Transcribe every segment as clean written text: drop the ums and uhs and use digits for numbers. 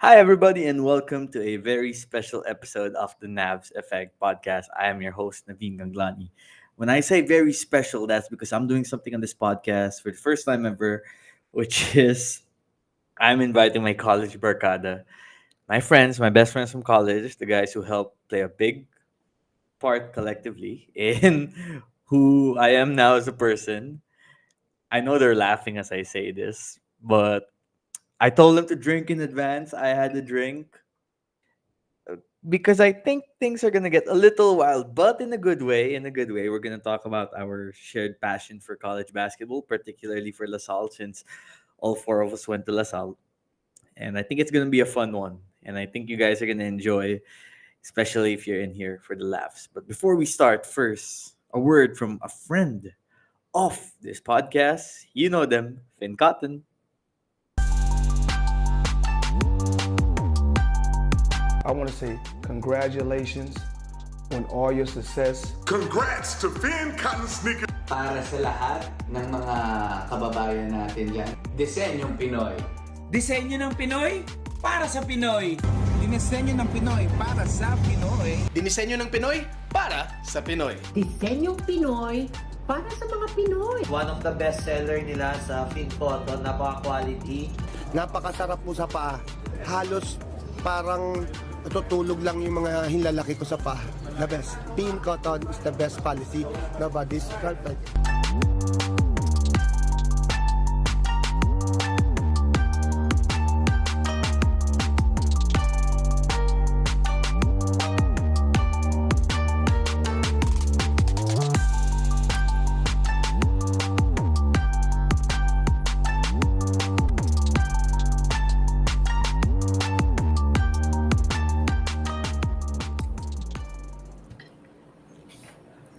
Hi, everybody, and welcome to a very special episode of the Navs Effect podcast. I am your host, Naveen Ganglani. When I say very special, that's because I'm doing something on this podcast for the first time ever, which is I'm inviting my College Barkada, my friends, my best friends from college, the guys who helped play a big part collectively in who I am now as a person. I know they're laughing as I say this, but I told them to drink in advance. I had a drink because I think things are gonna get a little wild, but in a good way. In a good way, we're gonna talk about our shared passion for college basketball, particularly for LaSalle, since all four of us went to LaSalle, and I think it's gonna be a fun one. And I think you guys are gonna enjoy, especially if you're in here for the laughs. But before we start, first a word from a friend of this podcast. You know them, Finn Cotton. I want to say congratulations on all your success. Congrats to Finn Cotton Sneaker. Para sa lahat ng mga kababayan natin dyan, Disenyong Pinoy. Disenyo ng Pinoy para sa Pinoy. Dinisenyo ng Pinoy para sa Pinoy. Dinisenyo ng Pinoy para sa Pinoy. Disenyong Pinoy para sa mga Pinoy. One of the best seller nila sa Fin Cotton, napaka-quality. Napakasarap po sa paa. Halos parang natutulog lang yung mga hinlalaki ko sa paa. The best. Pin Cotton is the best policy. Nobody's perfect.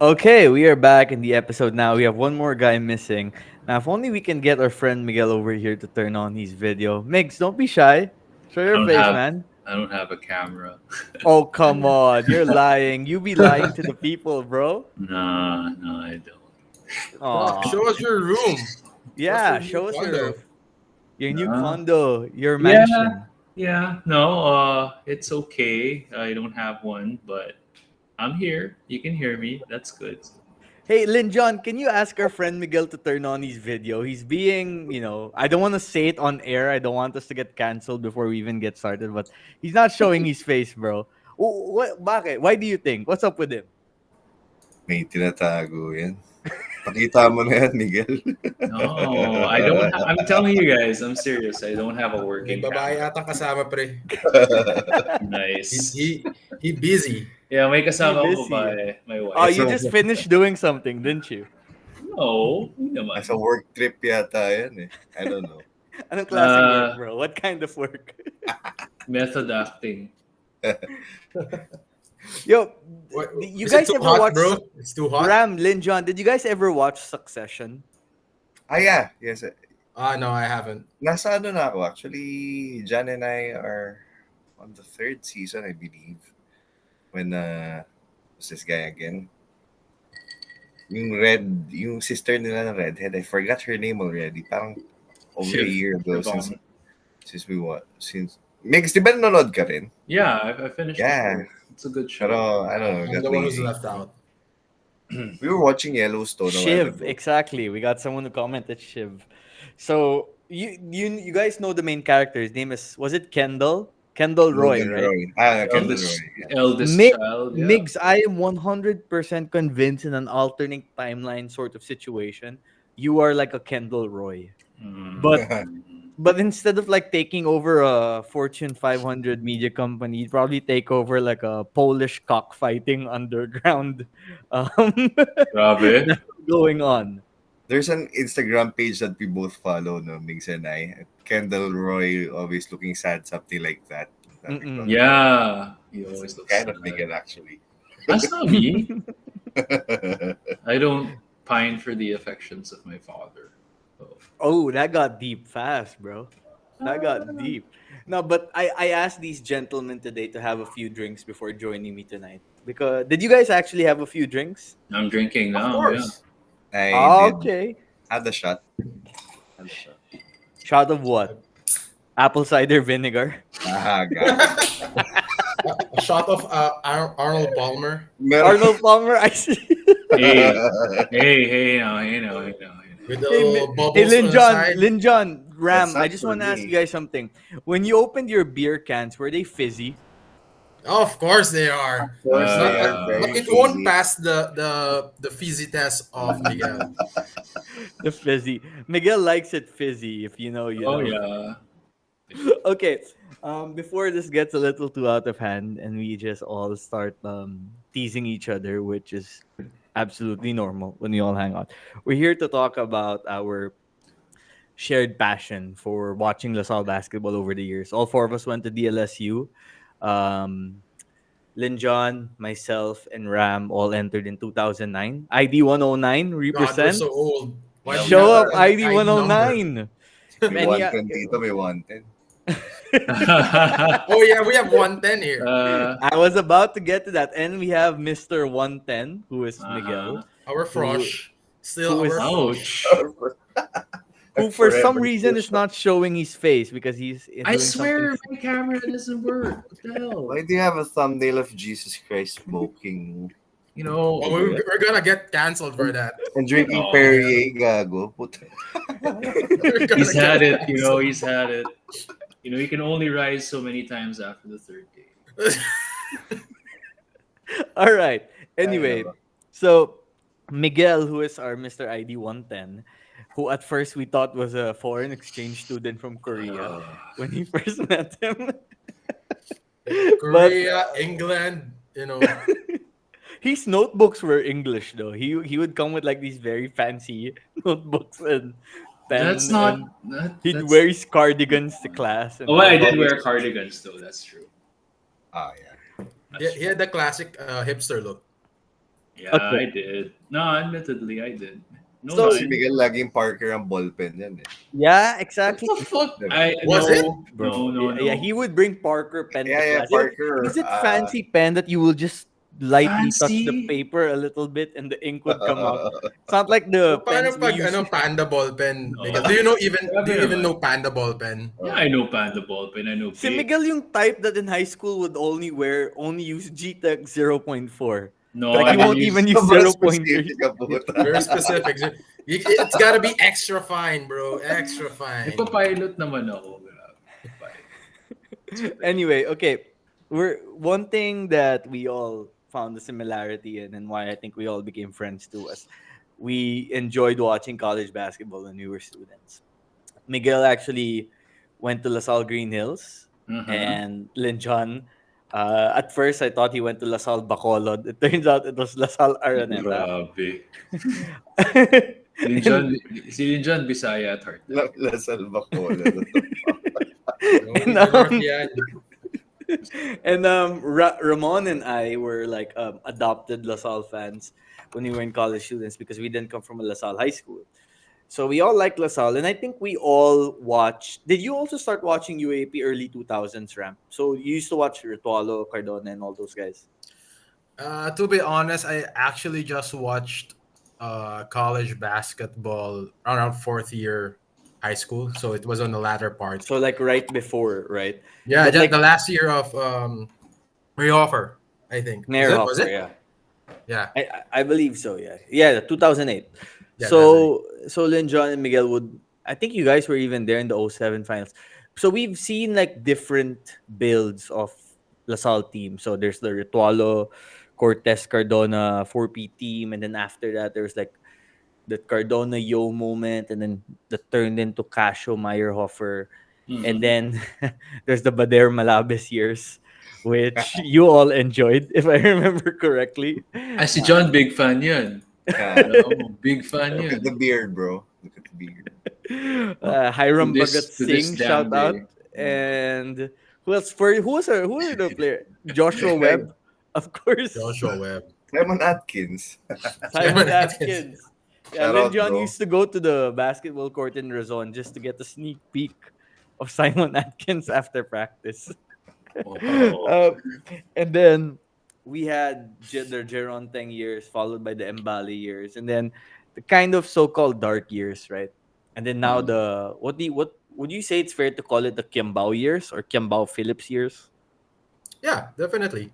Okay, we are back in the episode now. We have one more guy missing. Now, if only we can get our friend Miguel over here to turn on his video. Migs, don't be shy. Show your face, man. I don't have a camera. Oh, come on. You're lying. You be lying to the people, bro. No, I don't. Aw. Show us your room. Yeah, What's show us condo? your new No. condo, your mansion. It's okay. I don't have one, but I'm here. You can hear me. That's good. Hey, Lin John, can you ask our friend Miguel to turn on his video? He's being, I don't want to say it on air. I don't want us to get canceled before we even get started, but he's not showing his face, bro. Bakit? Why do you think? What's up with him? May tinatago yan. Pakita mo na yan, Miguel. No, I don't. I'm telling you guys, I'm serious. I don't have a May working babae camera. atang kasama, pre. Nice. He busy. Yeah, may kasama You're ko busy. by my wife. Oh, you just finished doing something, didn't you? No, hindi naman. Nasa work trip yata yan eh. I don't know. Anong klaseng work, bro? What kind of work? Method acting. Yo, What? you Is it guys too ever hot, watch... bro? It's too hot? Ram, Lin John, did you guys ever watch Succession? Yeah. Yes. No, I haven't. Nasa ano na ako. Actually, Jan and I are on the third season, I believe. When, what's this guy again? Yung sister nila na redhead. I forgot her name already. Parang over a year ago since we watched. Migs, di ba nanonood ka rin? Yeah, I finished. Yeah. It. It's a good show. Pero, I don't know. I'm Got the one who's lazy. left out. We were watching Yellowstone. a while Shiv, ago. exactly. We got someone who commented Shiv. So you guys know the main character. His name was it Kendall? Kendall Roy, Golden right? Roy. Kendall Eldest, Roy. Yeah. eldest Mi- child. Yeah. Migs, I am 100% convinced in an alternate timeline sort of situation, you are like a Kendall Roy. Mm. But instead of like taking over a Fortune 500 media company, you'd probably take over like a Polish cockfighting underground Grabe. going on. There's an Instagram page that we both follow, no, Migs and I. Kendall Roy, always looking sad, something like that. Mm-mm. Yeah. He always looks Kind of sad. Miguel, actually. That's not me. I don't pine for the affections of my father. So. Oh, that got deep fast, bro. That got deep. No, but I asked these gentlemen today to have a few drinks before joining me tonight. Because did you guys actually have a few drinks? I'm drinking now. Of course. I did. Okay. Had the shot. Shot of what? Apple cider vinegar. God. A shot of Arnold Palmer. Arnold Palmer, I see. Hey, hey, now, hey, now, hey, now. With the Hey, little hey bubbles on the side. Lin John, That's Ram, I not just for want to ask me. you guys something. When you opened your beer cans, were they fizzy? Oh, of course they are. Of course, It's not, they are but very it won't fizzy. pass the fizzy test of Miguel. The fizzy. Miguel likes it fizzy. If you know, you Oh know. yeah. Okay. Before this gets a little too out of hand and we just all start teasing each other, which is absolutely normal when we all hang out. We're here to talk about our shared passion for watching LaSalle basketball over the years. All four of us went to DLSU. Um, Lin John, myself, and Ram all entered in 2009. ID 109 God, we're represent. so old. Why do we Show have up, an ID ID number? 109. May And yeah, 110 dito, may 110. Oh yeah, we have 110 here. I was about to get to that. And we have Mr. 110, who is Miguel, Our frosh. Still who is- our frosh. Ouch. who for some Forever reason push. is not showing his face because he's I doing swear something. my camera doesn't work. What the hell? Why do you have a thumbnail of Jesus Christ smoking You know, Oh, we're gonna get cancelled for that. and drinking Oh, Perrier, gago? Puta. We're gonna he's had get it. You know, he's had it. You know, you can only rise so many times after the third game. All right. Anyway, know. so Miguel, who is our Mr. ID 110, who at first we thought was a foreign exchange student from Korea when he first met him. Korea, England, you know. His notebooks were English though. He would come with like these very fancy notebooks and pen. That's not. and That, he'd that's, wear his cardigans to class. And oh, I did all wear this- cardigans though. That's true. Ah, yeah. He had the classic hipster look. Yeah, Okay. I did. No, admittedly, I did. No, So, lie. si Miguel laging Parker ang ballpen yan eh. Yeah, exactly. What the fuck? Was no, it? No. Yeah, he would bring Parker pen to Yeah, class. Parker. Is it fancy pen that you will just lightly touch the Fancy? paper a little bit and the ink would come out? It's not like the Paano pens we pag use. panda ball pen? No. Miguel? Do you Grabe even naman. know panda ball pen? Yeah, I know Panda ball pen. I know. Si Big. Miguel yung type that in high school would only use G-Tech 0.4. No, Like I he won't use- even use Sobrang 0.3. specific ka, puta. Very specific. It's gotta be extra fine, bro. Extra fine. Nagpa-pilot naman ako. Grabe. Anyway, okay. One thing that we all found the similarity in and why I think we all became friends too was we enjoyed watching college basketball when we were students. Miguel actually went to LaSalle Green Hills and Lin John. At first, I thought he went to LaSalle Bacolod. It turns out it was LaSalle Araneta. Grabe. Si Linjan Bisaya at heart. Lasal Bacola. And, Ramon and I were like adopted LaSalle fans when we were in college students because we didn't come from a LaSalle high school. So we all like LaSalle, and I think we all watched. Did you also start watching UAP early 2000s, Ram? So you used to watch Ritualo, Cardona, and all those guys. To be honest, I actually just watched college basketball around fourth year high school, so it was on the latter part. So like right before, right? Yeah, But just like- the last year of Reoffer, I think. Was it? yeah. Yeah. I believe so, yeah. Yeah, 2008. Yeah, So Lin John and Miguel would, I think you guys were even there in the 07 finals. So we've seen like different builds of LaSalle team. So there's the Ritualo, Cortez, Cardona 4P team, and then after that there's like the Cardona Yo moment, and then that turned into Casio Meyerhofer. And then there's the Bader Malabes years, which you all enjoyed, if I remember correctly. Ah, si John, big fan yan. Oh, big fan Look yan. at the beard, bro. Look at the beard. Hiram To this- Bagat to this Singh, damn shout out. day. And who else? Who was the player? Joshua Webb, of course. Joshua Webb. Simon Atkins. Simon Atkins. Yeah, Shout then out, John bro. used to go to the basketball court in Razon just to get a sneak peek of Simon Atkins after practice. Oh. And then we had the Geronteng years, followed by the Mbali years, and then the kind of so-called dark years, right? And then now the what would you say it's fair to call it the Kiambao years or Kiambao Phillips years? Yeah, definitely.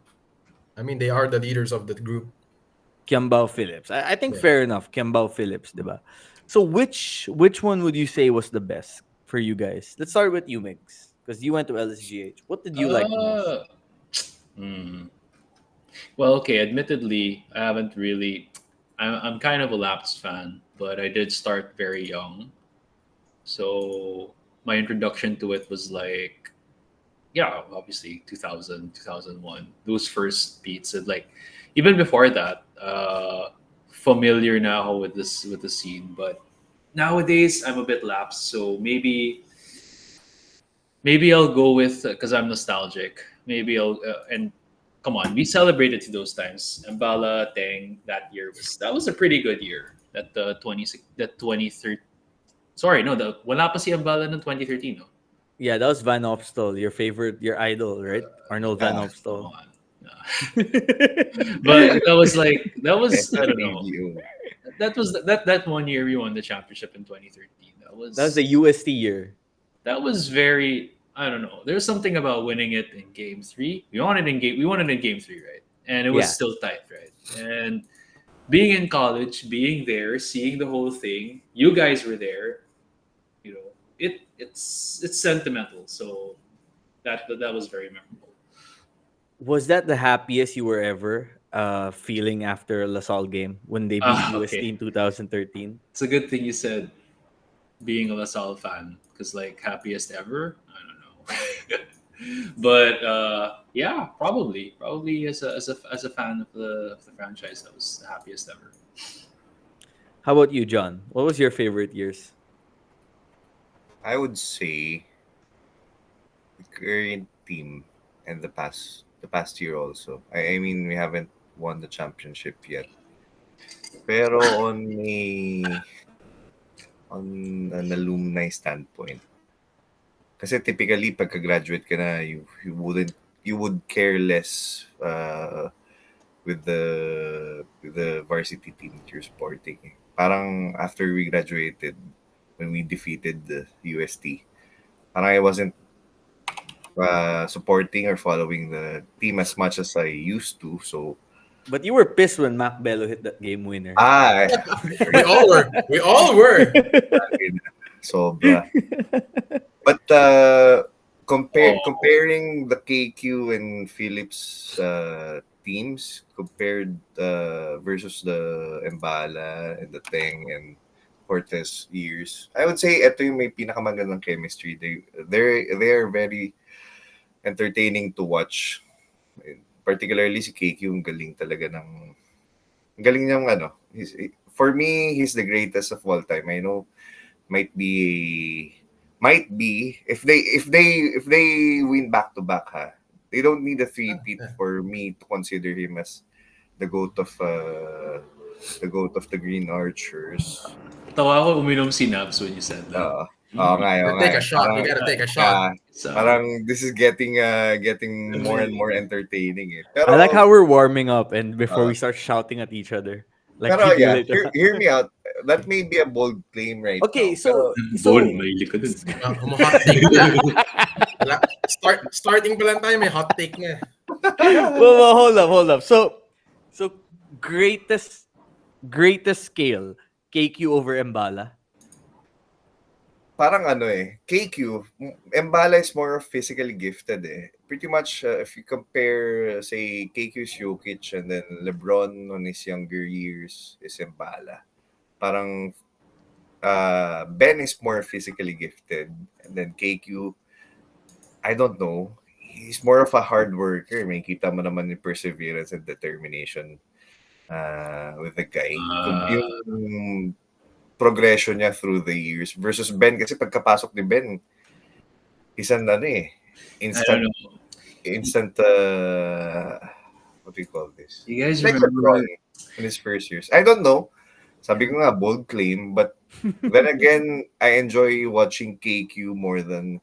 I mean, they are the leaders of the group. Kiambao Phillips. I think Yeah. fair enough. Kiambao Phillips, diba? So which one would you say was the best for you guys? Let's start with you, Migs, because you went to LSGH. What did you like the most? Uh, hmm. Well, okay. Admittedly, I haven't really. I'm kind of a lapsed fan, but I did start very young. So my introduction to it was like, yeah, obviously 2000, 2001. Those first beats, and like even before that, familiar now with the scene. But nowadays, I'm a bit lapsed, so maybe I'll go with because I'm nostalgic. Maybe I'll and come on, we celebrated to those times. Mbala Tang that year was a pretty good year. That the 2013. Sorry, no, the wala pa si Mbala ng 2013. No, Yeah, that was Van Opstal, your favorite, your idol, right? Arnold Van come Opstal. on. No. But that was I don't know. That was that one year we won the championship in 2013. That was the UST year. That was very I don't know. There's something about winning it in game 3. We won it in game 3, right? And it was Yeah. still tight, right? And being in college, being there, seeing the whole thing, you guys were there, you know, it's sentimental. So that was very memorable. Was that the happiest you were ever feeling after a LaSalle game when they beat UST Okay. in 2013? It's a good thing you said being a LaSalle fan because like happiest ever, I don't know. But yeah, probably as a fan of the franchise, that was the happiest ever. How about you, John? What was your favorite years? I would say the current team and the past year also. I mean, we haven't won the championship yet. Pero on an alumni standpoint, kasi typically pagka-graduate ka na, you would care less with the varsity team that you're sporting. Parang after we graduated, when we defeated the UST, parang I wasn't supporting or following the team as much as I used to. So But you were pissed when Mac Bello hit that game winner. We all were. We all were. Sobra. But comparing the KQ and Phillips teams compared versus the Embala and the Teng and Cortez years, I would say ito yung may pinakamagandang chemistry. They're very entertaining to watch. Particularly si KQ, ang galing talaga ng ang galing niyang ano. For me, he's the greatest of all time. I know might be if they win back to back, ha. They don't need a three-peat for me to consider him as the goat of the Green Archers. Tawa ko uminom si Nabs when you said that. Take a shot. We gotta take a shot. Parang this is getting more and more entertaining. Eh. Pero, I like how we're warming up and before we start shouting at each other. Like pero yeah, later. hear me out. That may be a bold claim right Okay, now. so Bold, mahilig ka dun. Hot take na. Starting pa lang tayo, may hot take na. well, hold up. So greatest scale, KQ over Embala. Parang ano eh, KQ, Embala is more physically gifted eh. Pretty much, if you compare, say, KQ's Jokic and then LeBron on his younger years is Embala. Parang Ben is more physically gifted. And then KQ, I don't know, he's more of a hard worker. May kita mo naman yung perseverance and determination with the guy. Yung progression niya through the years versus Ben kasi pagkapasok ni Ben he's an instant what do you call this? You guys like remember LeBron in his first years. I don't know. Sabi ko nga bold claim but then again I enjoy watching KQ more than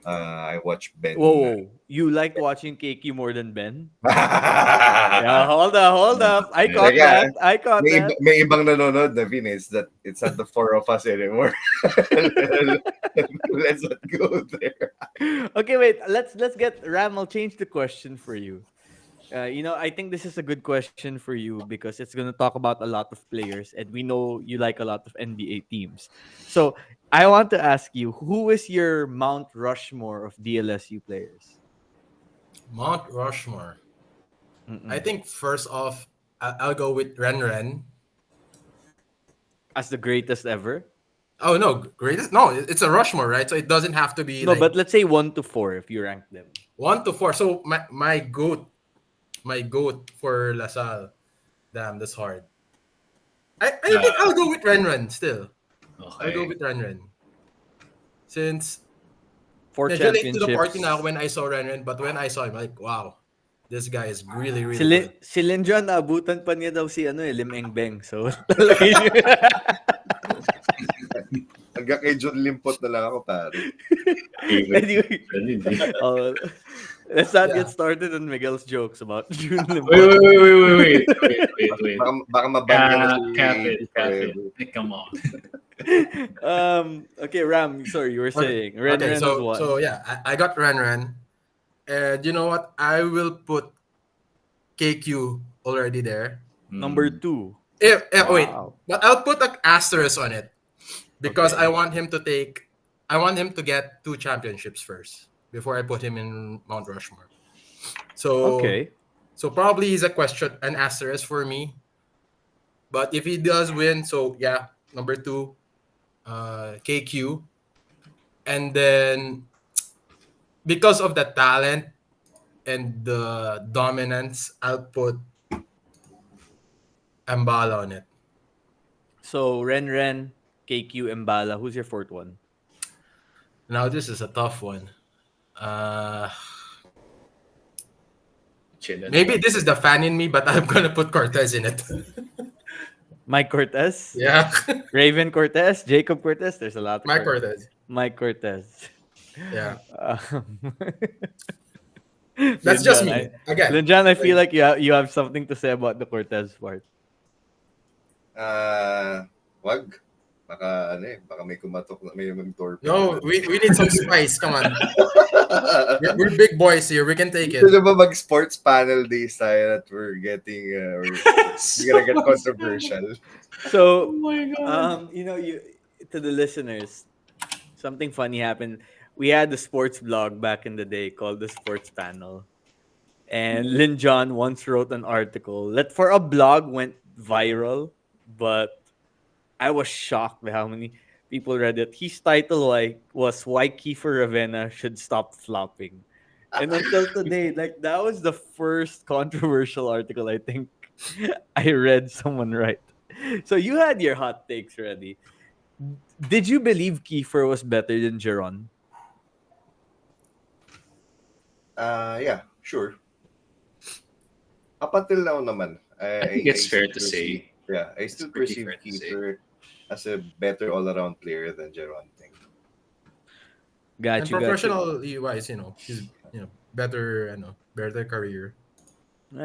I watch Ben. Whoa. You liked watching KQ more than Ben? Yeah, Yeah, hold up. I caught Teka, that. I caught that. may ibang nanonood na Vin, it's not the four of us anymore. Let's not go there. Okay, wait. Let's get Ram. I'll change the question for you. I think this is a good question for you because it's gonna talk about a lot of players, and we know you like a lot of NBA teams. So I want to ask you, who is your Mount Rushmore of DLSU players? Mount Rushmore. Mm-mm. I think first off, I'll go with Ren. As the greatest ever? Oh no, greatest? No, it's a Rushmore, right? So it doesn't have to be No, like but let's say 1 to 4 if you rank them. 1 to 4. So my goat for LaSalle. Damn, that's hard. I think I'll go with Ren still. Okay. I'll go with Ren. Since 4 medyo late to the championships. party na ako when I saw Ren, but when I saw him, like, wow, this guy is really, really good. Si Linjon, naabutan pa niya daw si Lim Eng Beng. So, Hanggang kay John Limpot na lang ako, pare. anyway, let's not get started on Miguel's jokes about June Lim. Wait. Baka maban ka na si Cap it. Come on. Okay, Ram, sorry, you were saying. Ren was one. So yeah, I got Ren. And you know what? I will put KQ already there. Number 2. Wait, but I'll put an asterisk on it because Okay. I want him to get 2 championships first before I put him in Mount Rushmore. So Okay. So probably he's an asterisk for me. But if he does win, so yeah, number 2, KQ, and then because of the talent and the dominance, I'll put Mbala on it. So, Ren, KQ, Mbala. Who's your 4th one? Now this is a tough one. Maybe this is the fan in me, but I'm gonna put Cortez in it. Mike Cortez? Yeah. Raven Cortez? Jacob Cortez? There's a lot of Mike Cortez. Mike Cortez. Yeah. Linjan, That's just me. Again. Linjan, I feel like you have something to say about the Cortez part. Wag. Baka may kumatok na may torpedo. No, we need some spice. Come on. We're big boys here. We can take it. Ito ba mag-sports panel days tayo that we're getting we're gonna get controversial. So, Oh my God. to the listeners, something funny happened. We had the sports blog back in the day called the Sports Panel. And Lin John once wrote an article that for a blog went viral, but I was shocked by how many people read it. His title was Why Kiefer Ravenna Should Stop Flopping. And until today, that was the first controversial article I think I read someone write. So you had your hot takes ready. Did you believe Kiefer was better than Jeron? Yeah, sure. Up until now naman, I think it's fair to still say. Yeah, I still pretty perceive fair to say. Kiefer as a better all-around player than Jeron. Got And you. professionally wise, he's better career.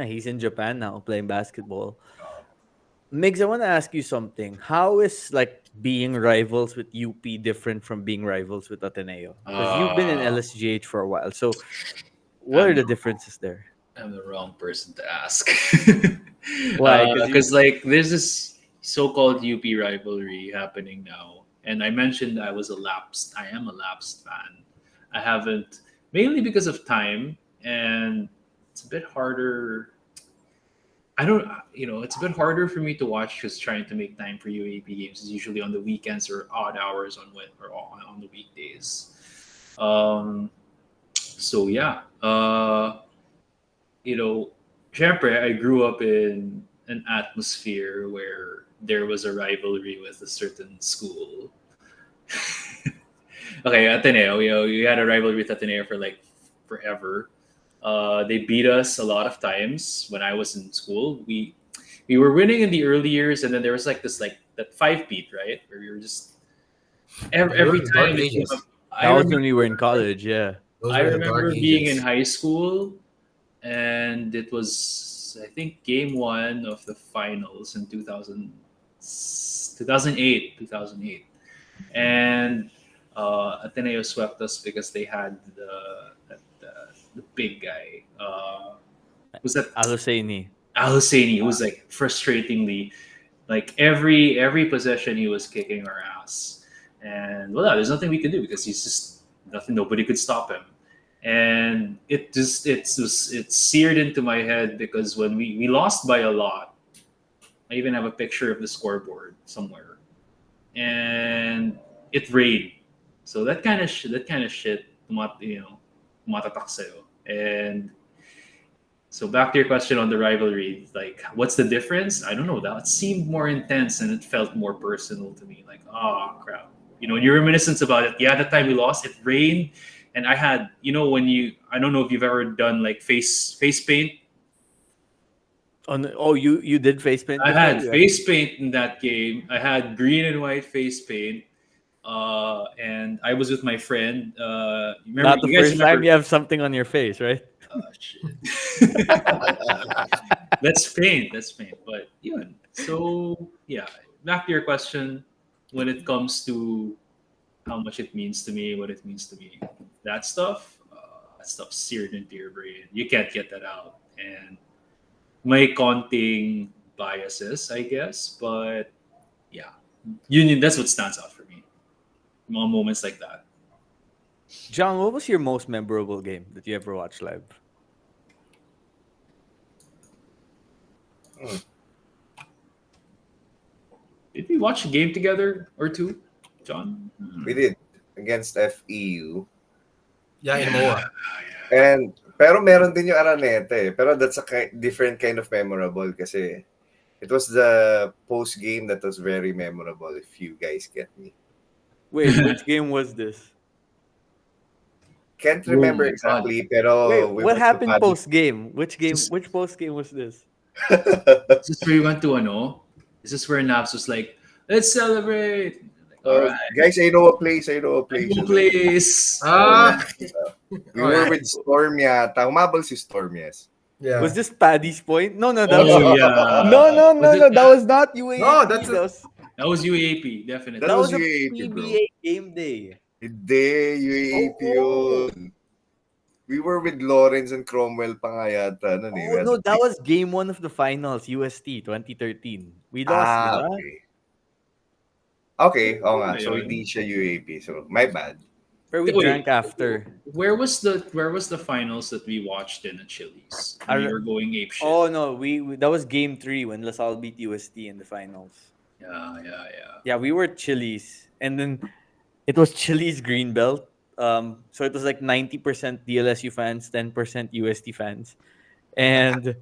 He's in Japan now playing basketball. Migs, I want to ask you something. How is being rivals with UP different from being rivals with Ateneo? Because you've been in LSGH for a while. So what are the differences there? I'm the wrong person to ask. Why? Because there's this so-called UP rivalry happening now, and I mentioned I am a lapsed fan. I haven't, mainly because of time, and it's a bit harder. It's a bit harder for me to watch because trying to make time for UAP games is usually on the weekends or odd hours on the weekdays. So yeah, syempre, I grew up in an atmosphere where there was a rivalry with a certain school. Okay, Ateneo. We had a rivalry with Ateneo for forever. They beat us a lot of times when I was in school. We were winning in the early years, and then there was that 5-beat, right, where we were just every time I That was when remember, we were in college. Yeah. Those I were the dark remember being in ages. high school, and it was, I think, game one of the finals in 2008, 2008. And Ateneo swept us because they had the big guy. Was that Al-Husseini. Al Husseini? Who was like frustratingly, like every possession he was kicking our ass, and well, there's nothing we could do because he's just nothing. Nobody could stop him, and it's seared into my head because when we lost by a lot, I even have a picture of the scoreboard somewhere, and it rained. So that kind of shit, tumatatak sa'yo. And so back to your question on the rivalry, like what's the difference? I don't know. That seemed more intense and it felt more personal to me. Like, oh crap. When you reminiscence about it, yeah, that time we lost, it rained, and I had, I don't know if you've ever done like face paint. You did face paint? I before? had Yeah. face paint in that game. I had green and white face paint. And I was with my friend. Remember, Not the you guys first time remember? you have something on your face, right? Shit. That's paint. That's paint. But yeah. So yeah, back to your question. When it comes to how much it means to me, what it means to me, that stuff seared into your brain. You can't get that out. And may konting biases, I guess, but yeah, that's what stands out for me. Mga moments like that. John, what was your most memorable game that you ever watched live? Did we watch a game together or two, John? We did against FEU. Yeah, in MOA. And pero meron din yung Araneta eh. Pero that's a different kind of memorable kasi it was the post game that was very memorable, if you guys get me. Wait, which game was this? Can't remember my exactly, pero Wait, we what went to happened Paddy. post game? Which game? Just- Which post game was this? Is this where we went to Is this where Naps was like, let's celebrate? Like, all right. Guys, I know a place. Please. We were with Storm yata. Umabol si Storm, yes. Yeah. Was this Paddy's Point? No, that Oh, was yeah. no. Was it- That was not UAP. No, that's That was UAP, definitely. That that was was a UAP, bro. PBA game day. Hindi, UAP Oh. yun. We were with Lawrence and Cromwell pa nga yata. Ano, Oh, no, that was game 1 of the finals, UST 2013. We lost, di ba? okay. Okay, oo nga. So, Ayun. hindi siya UAP. So, my bad. Pero we Wait. drank after. Where was the finals that we watched in at Chili's? I- We were going ape shit. Oh no, we that was game 3 when LaSalle beat UST in the finals. Yeah. Yeah, we were Chili's, and then it was Chili's Greenbelt. So it was like 90% DLSU fans, 10% UST fans, and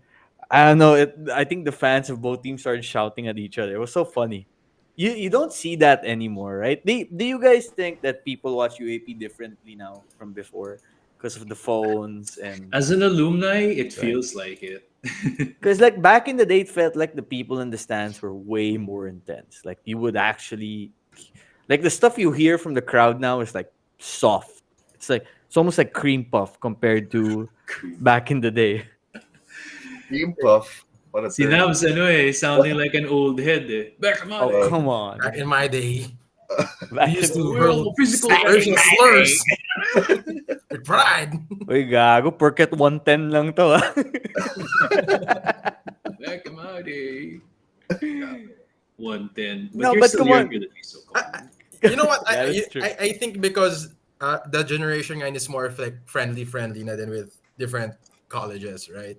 I don't know. I think the fans of both teams started shouting at each other. It was so funny. You don't see that anymore, right? Do you guys think that people watch UAP differently now from before because of the phones and? As an alumni, it feels like it. Because like back in the day, it felt like the people in the stands were way more intense. Like you would actually, like the stuff you hear from the crowd now is like soft. It's almost like cream puff compared to back in the day. Cream Puff. What a See, term. that was sounding like an old head. Back Oh come on! Back in my day, Back we used in- to World hurl physical racial slurs with pride. Uy, gago, porket 110 lang to. Back in my day. 110. But No, you're but still come on. younger than me, so come on. You know what? That is true. I think because the generation ngayon is more of like friendly na than with different colleges, right?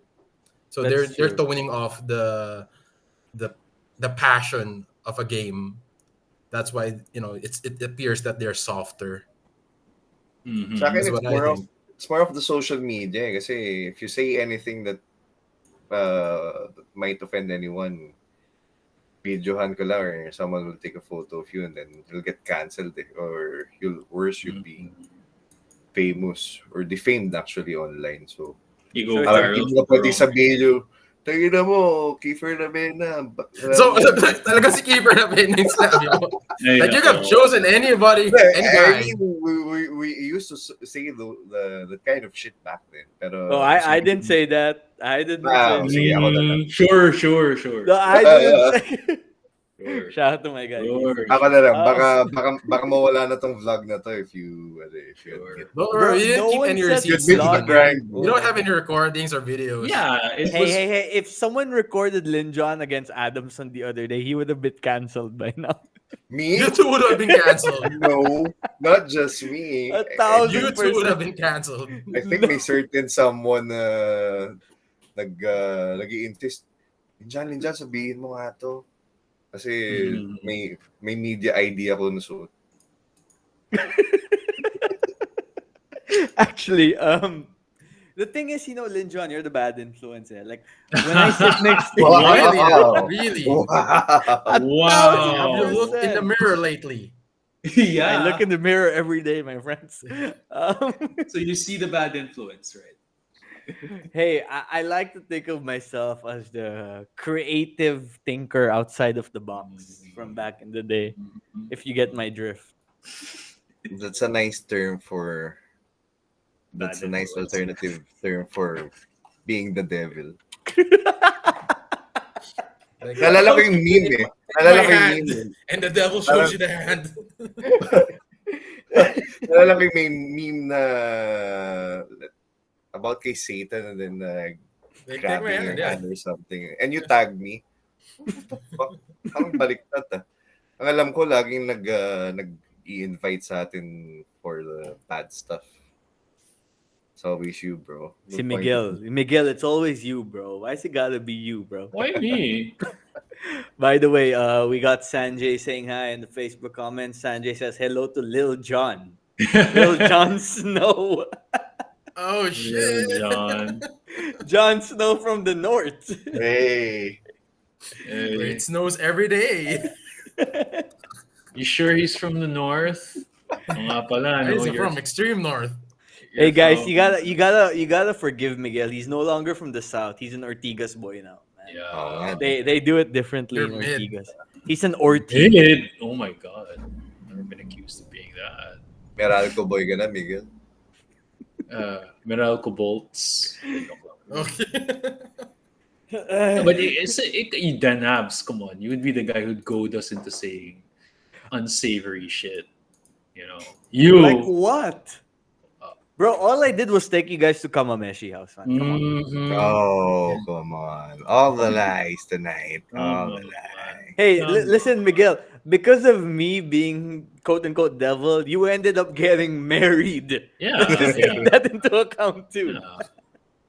So That's they're true. toning off the passion of a game. That's why it appears that they're softer. Mhm. Sa akin, That's what I think. it's more of the social media. Kasi if you say anything that might offend anyone, videohan ko lang or someone will take a photo of you and then you'll get cancelled or you'll be famous or defamed actually online. So, You go alam viral. mo pwede sabihin yung Tangina mo, Kiefer Lamena. So, talaga si Keeper na yung sinabi mo. Like, you have chosen anybody, any I guy. mean, we used to say the kind of shit back then. Pero, Oh, I didn't say that. I didn't say sige, ako na lang. Sure. No, I didn't say. Sure. Shout out to my guy. Sure. Ako na lang. Baka mawala na tong vlog na to if you Sure. Don't worry, you didn't No keep one any said receipts. Good vlog. grind. You don't have any recordings or videos. Yeah, Hey, if someone recorded Lin Jon against Adamson the other day, he would have been cancelled by now. Me? You two would have been cancelled. No, not just me. 1,000%. You two would have been cancelled. I think may certain someone nag-i-insist. Linjan, sabihin mo nga to. Kasi may media ID ako nasuot. Actually, the thing is, Lin Jon, you're the bad influence. Eh? Like when I sit next to you, Really? Wow. Have you looked in the mirror lately? Yeah. I look in the mirror every day, my friends. So you see the bad influence, right? Hey, I like to think of myself as the creative thinker outside of the box from back in the day. If you get my drift. That's a nice term for. That's a nice alternative term for being the devil. Nalala ko yung meme eh. And the devil shows you the hand. Nalala ko yung may meme na about kay Satan and then grabbing your hand or something. And you tagged me. What the fuck? Parang baliktad ah. Ang alam ko, laging nag-i-invite sa atin for the bad stuff. It's always you, bro. Si Miguel. Miguel, it's always you, bro. Why's it gotta be you, bro? Why me? By the way, we got Sanjay saying hi in the Facebook comments. Sanjay says hello to Lil Jon. Lil Jon Snow. Oh, shit. John. Jon Snow from the north. Hey. It snows every day. You sure he's from the north? Oo nga pala, no? He's from extreme north. Hey guys, you gotta forgive Miguel. He's no longer from the south. He's an Ortigas boy now. Man. Yeah. They do it differently You're in mid. Ortigas. He's an Ortigas. Oh my god. Never been accused of being that. Meralco boy ka na, Miguel. Meralco bolts. Okay. But you Danabs, come on. You would be the guy who'd goad us into saying unsavory shit. You know. You Like what? Bro, all I did was take you guys to Kamameshi house, man. Come on. Oh, come on. All the lies tonight. All the lies. Hey, listen, Miguel. Because of me being quote unquote devil, you ended up getting married. Yeah. Just take that into account too. Yeah.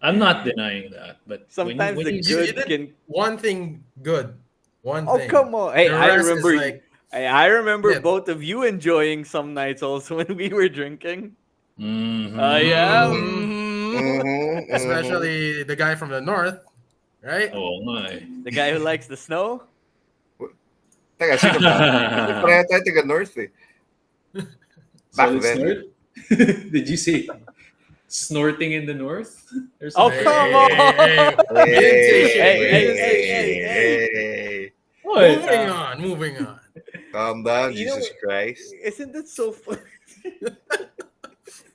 I'm not denying that, but Sometimes when the you good did can. One thing good. One Oh thing. come on! Hey, The I rest is remember. like- I remember Yeah. both of you enjoying some nights also when we were drinking. Mhm. Yeah. Especially the guy from the north, right? Oh my. The guy who likes the snow. Teka, sino ba? Pareha tayo taga North eh. Back Solid then. snort? Did you say snorting in the north? Or Oh something? come on! Hey. What? Moving on. Calm down, You know Jesus Christ. Isn't it so funny?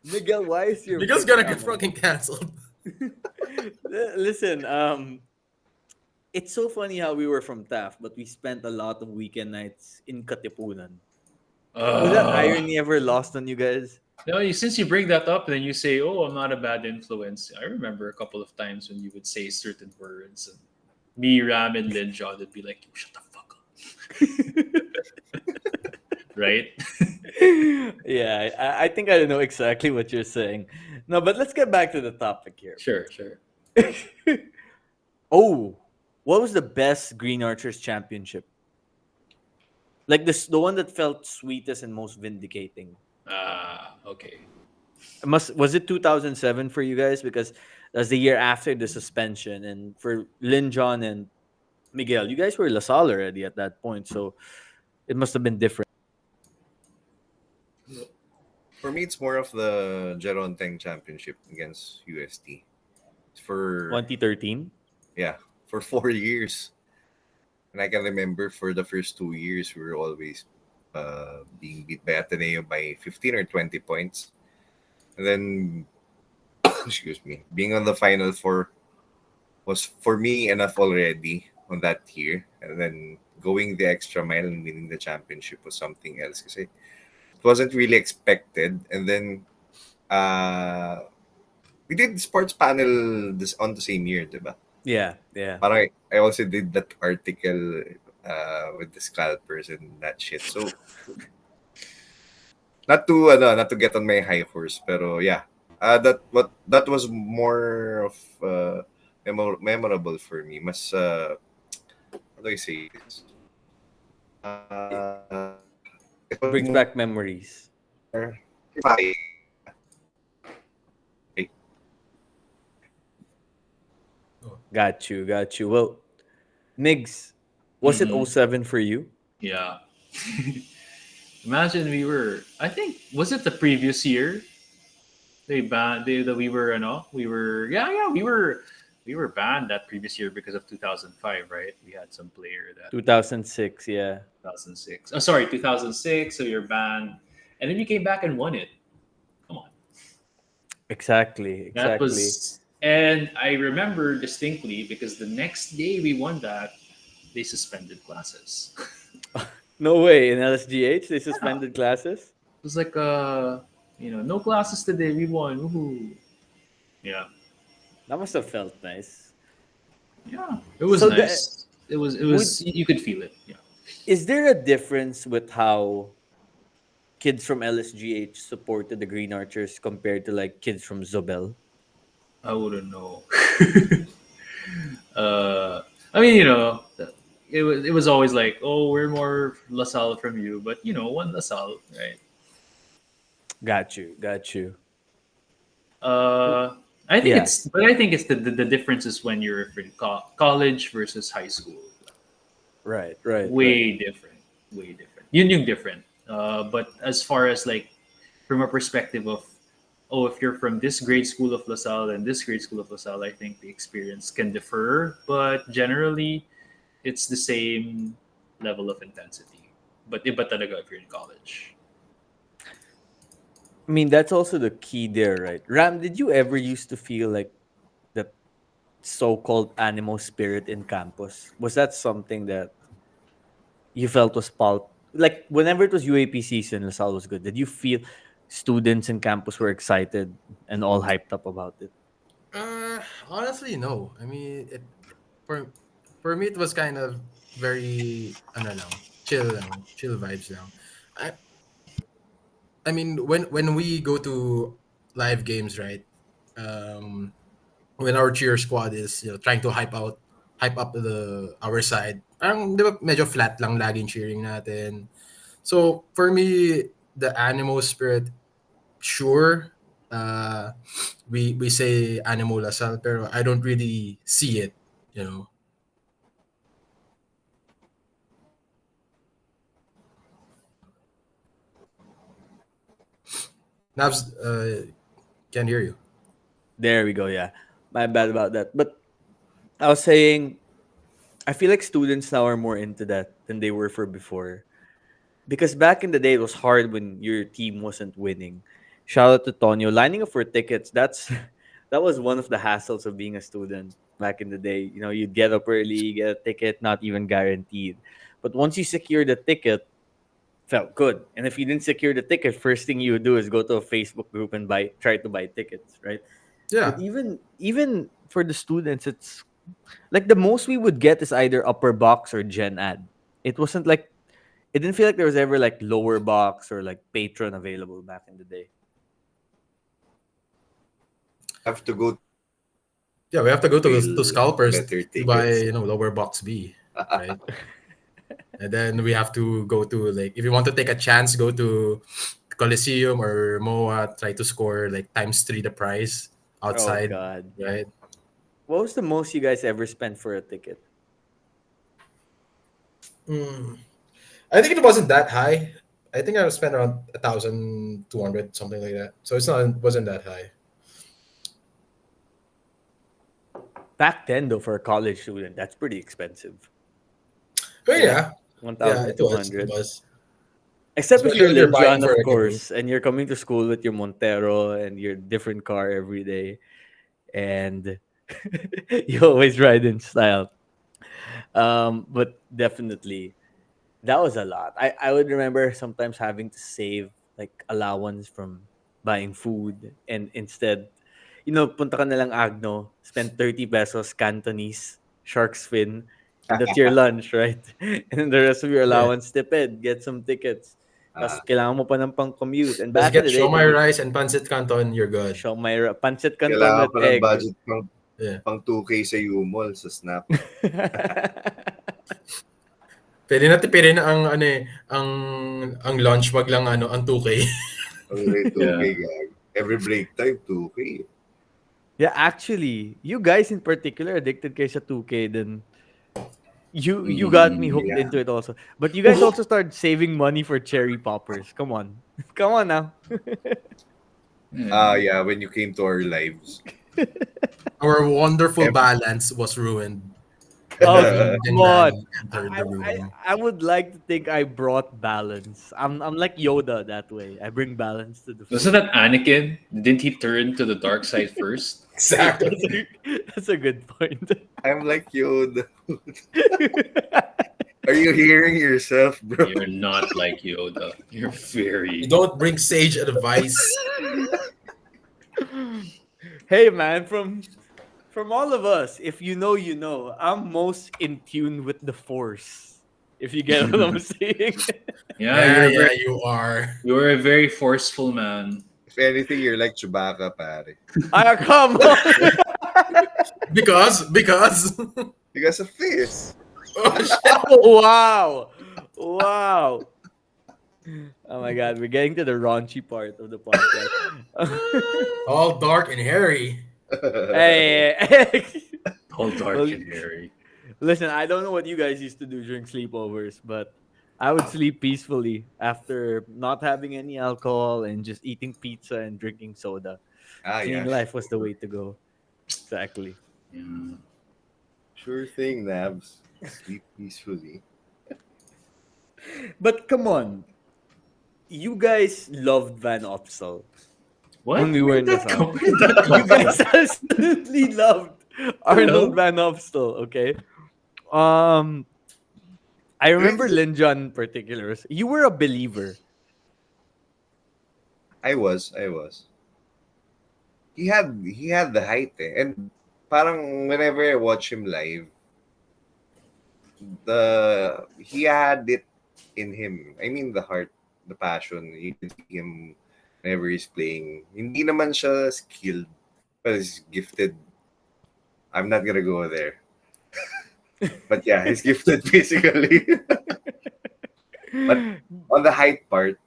Miguel, why is your Miguel's gonna get fucking canceled. Listen, it's so funny how we were from Taft, but we spent a lot of weekend nights in Katipunan. Was that irony ever lost on you guys? No, since you bring that up, then you say, "Oh, I'm not a bad influence." I remember a couple of times when you would say certain words, and me, Ram, and Lin John would be like, "Shut the fuck up," right? Yeah, I think I know exactly what you're saying. No, but let's get back to the topic here. Sure. Oh, what was the best Green Archers championship? Like the one that felt sweetest and most vindicating. Okay. Was it 2007 for you guys? Because that's the year after the suspension, and for Lin Jon and Miguel, you guys were LaSalle already at that point, so it must have been different. For me, it's more of the Jeron Teng Championship against UST. For 2013. yeah, for 4 years. And I can remember for the first 2 years, we were always being beat by Ateneo by 15 or 20 points. And then, excuse me, being on the Final Four was for me enough already on that year. And then going the extra mile and winning the championship was something else. Kasi it wasn't really expected. And then we did sports panel this on the same year, diba? Yeah, yeah. Parang I also did that article with the scalpers and that shit. So not to get on my high horse, pero yeah. That was more of memorable for me. Mas how do I say this? It was Brings back memories. more. Got you. Well, Migs, was it Mhm. 07 for you? Yeah. Imagine I think, was it the previous year? That we were, we were banned that previous year because of 2005, right? We had some player that 2006, yeah. 2006. Oh, sorry, 2006. So you're banned, and then you came back and won it. Come on. Exactly. That was, and I remember distinctly because the next day we won that, they suspended classes. No way. In LSGH, they suspended classes? It was like, no classes today. We won. Woohoo. Yeah. That must have felt nice. Yeah. It was So nice. It was, you could feel it. Yeah. Is there a difference with how kids from LSGH supported the Green Archers compared to like kids from Zobel? I wouldn't know. I mean, it was always like, oh, we're more LaSalle from you, but one LaSalle, right? Got you. I think Yeah. I think it's the difference is when you're in college versus high school. Right. Way different. Yung different. But as far as like from a perspective of, oh, if you're from this grade school of LaSalle and this grade school of LaSalle, I think the experience can differ, but generally it's the same level of intensity. But iba talaga if you're in college. I mean, that's also the key there, right? Ram, did you ever used to feel like the so-called animal spirit in campus? Was that something that you felt was like whenever it was UAP season, LaSalle was good? Did you feel students in campus were excited and all hyped up about it? Honestly, no. I mean, for me, it was kind of very, I don't know, chill vibes now. I mean, when we go to live games, right? When our cheer squad is trying to hype up our side, parang di ba medyo flat lang laging cheering natin. So for me, the animal spirit, sure, we say animal LaSalle, pero I don't really see it, Navs, can't hear you. There we go. Yeah, my bad about that. But I was saying, I feel like students now are more into that than they were for before. Because back in the day, it was hard when your team wasn't winning. Shout out to Tonyo. Lining up for tickets, that was one of the hassles of being a student back in the day. You'd get up early, get a ticket, not even guaranteed. But once you secure the ticket, felt good. And if you didn't secure the ticket, first thing you would do is go to a Facebook group and try to buy tickets, right? Yeah. But even for the students, it's like the most we would get is either upper box or gen ad. It wasn't like it didn't feel like there was ever like lower box or like patron available back in the day. Have to go. Yeah, we have to go to scalpers Better to buy tickets. lower box B, right? And then we have to go to, like, if you want to take a chance, go to Coliseum or MOA, try to score like ×3 the price outside. Oh God. Right? What was the most you guys ever spent for a ticket? I think it wasn't that high. I think I spent around 1,200, something like that. So it wasn't that high. Back then, though, for a college student, that's pretty expensive. But yeah, it was. 1,200. It was. Except if Especially you're when you're buying Linjan, for of a commute. course, and you're coming to school with your Montero and your different car every day, and you always ride in style. But definitely, that was a lot. I would remember sometimes having to save like allowance from buying food, and instead, punta ka na lang Agno, spend 30 pesos Cantonese, shark's fin, and that's your lunch, right? And the rest of your allowance, tipid, get some tickets. Tapos kailangan mo pa ng pang-commute. And Just back in get the day, siomai rice and pancit canton, you're good. pancit canton Kailangan with pa ng egg. budget Yeah. pang 2K sa U-Mall sa Snap. Pwede na tipirin ang ang lunch wag lang ang 2K. Okay, 2K gag. Every break time 2K. Yeah, actually, you guys in particular addicted kayo sa 2K, then you got me hooked into it also. But you guys also started saving money for cherry poppers. Come on. Come on now. Yeah, when you came to our lives. Our wonderful balance was ruined. Oh, And come on. entered the room. I would like to think I brought balance. I'm like Yoda that way. I bring balance to the food. Wasn't that Anakin? Didn't he turn to the dark side first? Exactly. That's a good point. I'm like Yoda. Are you hearing yourself, bro? You're not like Yoda. You're very. You don't bring sage advice. Hey man, from all of us, if you know, you know. I'm most in tune with the Force. If you get what I'm saying. Yeah, You are. You're a very forceful man. If anything, you're like Chewbacca, pare. Come on. Because Because of this. Wow. Oh my God, we're getting to the raunchy part of the podcast. all dark and hairy. Hey. All dark and hairy. Listen, I don't know what you guys used to do during sleepovers, but I would sleep peacefully after not having any alcohol and just eating pizza and drinking soda. Seeing life was the way to go. Exactly. Yeah. Sure thing, Nabs. Sleep peacefully. But come on. You guys loved Van Opstal. What? When we were in the Where'd that South. come- where'd that come You guys absolutely loved Arnold Hello? Van Opstal, okay? I remember Linjan in particular. You were a believer. I was. He had the height and parang whenever I watch him live, he had it in him. I mean the heart, the passion. You can see him whenever he's playing. Hindi naman siya skilled, but he's gifted. I'm not gonna go there. But yeah, he's gifted basically. But on the height part,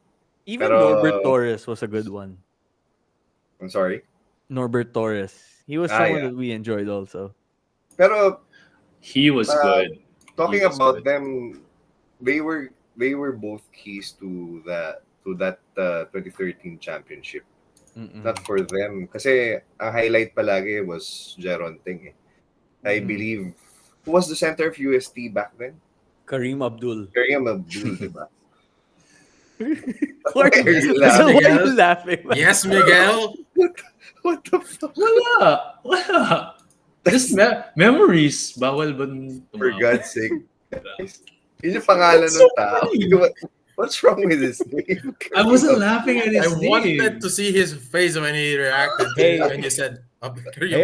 Even pero- Norbert Torres was a good one. I'm sorry. Norbert Torres. He was someone that we enjoyed also. Pero He was good. talking He was about good. them, they were both keys to that 2013 championship. Not for them. Kasi ang highlight palagi was Jeron Ting. I believe, who was the center of UST back then? Kareem Abdul. Kareem Abdul, diba? Why are you laughing? Yes, Miguel. What the fuck? Wala. Just memories. Bawal ba For God's sake. Yun yung pangalan ng tao. What's wrong with his name? I wasn't laughing at his I name. wanted to see his face when he reacted when you said, Hey,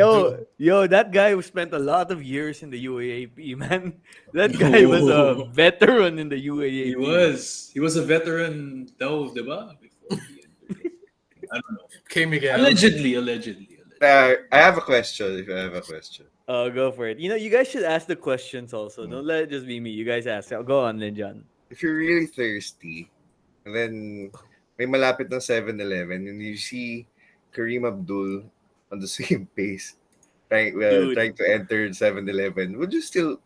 yo, that guy who spent a lot of years in the UAAP, man. That guy was a veteran in the UAAP. He was a veteran daw, diba? Before he entered. I don't know. Okay, Miguel. Allegedly. I have a question. If I have a question. Oh, go for it. You guys should ask the questions also. Don't let it just be me. You guys ask. Go on, Linjan. If you're really thirsty, and then may malapit ng 7-Eleven, and you see Kareem Abdul on the same pace, trying to enter 7-Eleven, would you still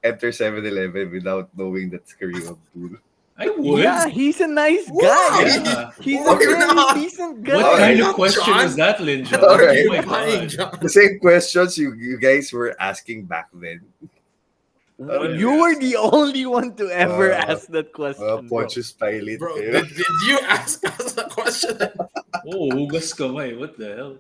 enter 7-Eleven without knowing that's Kareem Abdul? I would. Yeah, he's a nice Why? guy. Yeah. He's Why a very not? decent guy. What kind of not, question John? is that, Linja? All right. Oh my Buying, god. John. The same questions you guys were asking back then. You were the only one to ever Uh, ask that question. Bro. Pontius Pilate. Bro, eh. did you ask us a question? Oh, hugas kamay. What the hell?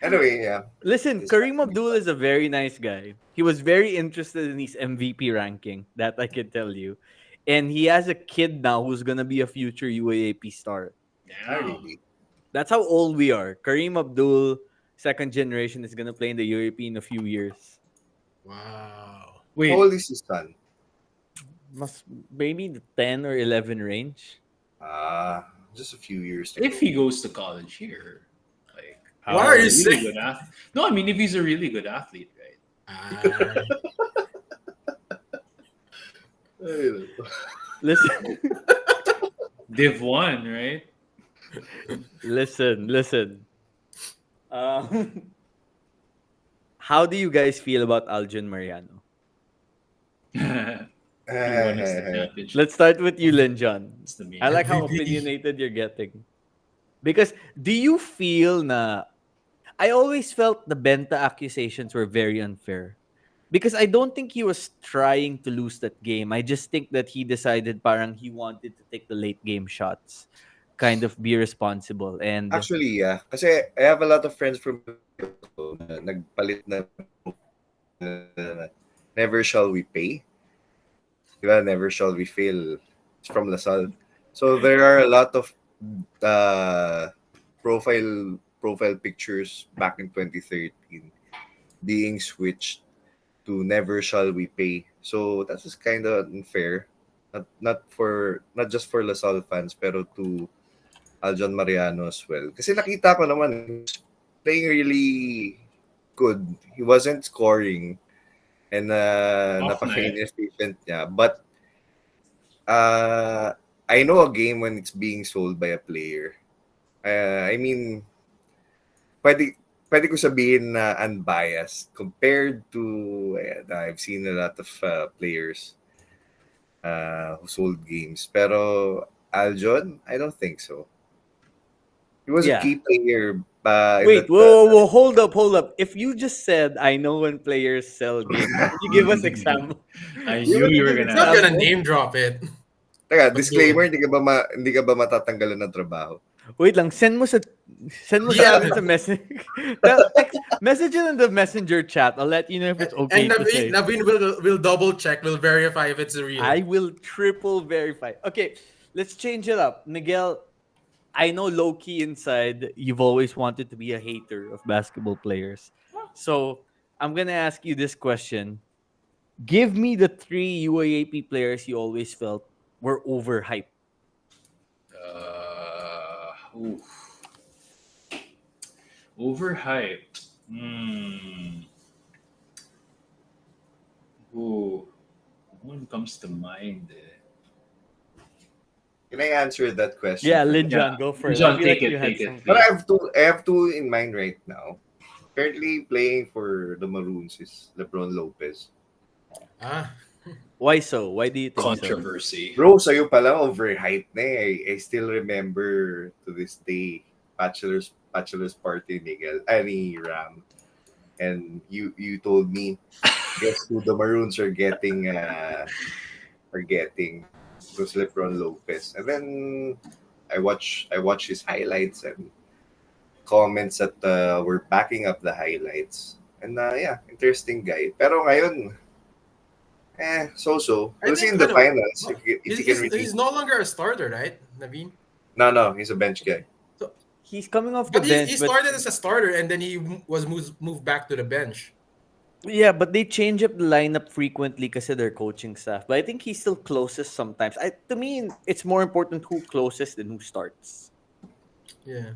Anyway, yeah. Listen, Kareem Abdul is a very nice guy. He was very interested in his MVP ranking, that I can tell you. And he has a kid now who's going to be a future UAAP star. Not really. That's how old we are. Kareem Abdul, second generation, is going to play in the UAAP in a few years. Wow. Wait, How old is his son? Maybe the 10 or 11 range. Just a few years to if go. he goes to college here, like, Why are you really saying- good athlete? No, I mean if he's a really good athlete, right? Listen. Div 1, right? Listen. How do you guys feel about Aljon Mariano? He won us the championship. Let's start with you, Linjon. It's the main I like how MVP. opinionated you're getting. Because do you feel na... I always felt the Benta accusations were very unfair. Because I don't think he was trying to lose that game. I just think that he decided parang he wanted to take the late game shots. Kind of be responsible. And Actually, yeah. Kasi I have a lot of friends from na nagpalit na never shall we pay. Diba? Never shall we fail. It's from Lasal. So there are a lot of profile pictures back in 2013 being switched to never shall we pay. So that was kind of unfair. Not just for Lasal fans pero to Aljon Mariano as well. Kasi nakita ko naman he was playing really good. He wasn't scoring and napaka-inefficient niya. But I know a game when it's being sold by a player. I mean, pwede ko sabihin na unbiased compared to I've seen a lot of players who sold games. Pero Aljon, I don't think so. He was a key player. wait, whoa, hold up. If you just said, I know when players sell games, can you give us example? I knew you were gonna. He's not gonna name drop it. Teka, disclaimer, hindi ka ba matatanggalan ng trabaho? Wait lang, send mo sa amin sa message. Message it in the messenger chat. I'll let you know if it's okay And to say. Naveen will double check, will verify if it's real. I will triple verify. Okay, let's change it up. Miguel, I know low-key inside, you've always wanted to be a hater of basketball players. So, I'm going to ask you this question. Give me the 3 UAAP players you always felt were overhyped. Overhyped. One comes to mind. Can I answer that question? Yeah, Linjon, go first. Linjon, I feel take like it, you had take it. something. But I have two in mind right now. Currently playing for the Maroons is LeBron Lopez. Why so? Why do you think Controversy. Bro, sa'yo pala overhyped na eh. I still remember to this day bachelor's party ni Ram. And you told me guess who the Maroons are getting it was LeBron Lopez. And then I watch his highlights and comments that were backing up the highlights. And yeah, interesting guy. Pero ngayon, so. We'll see in the finals. He's no longer a starter, right, Naveen? No, he's a bench guy. He's coming off the But bench. he started as a starter and then he was moved back to the bench. Yeah, but they change up the lineup frequently because of their coaching staff. But I think he's still closest sometimes. To me, it's more important who closest than who starts. Yeah.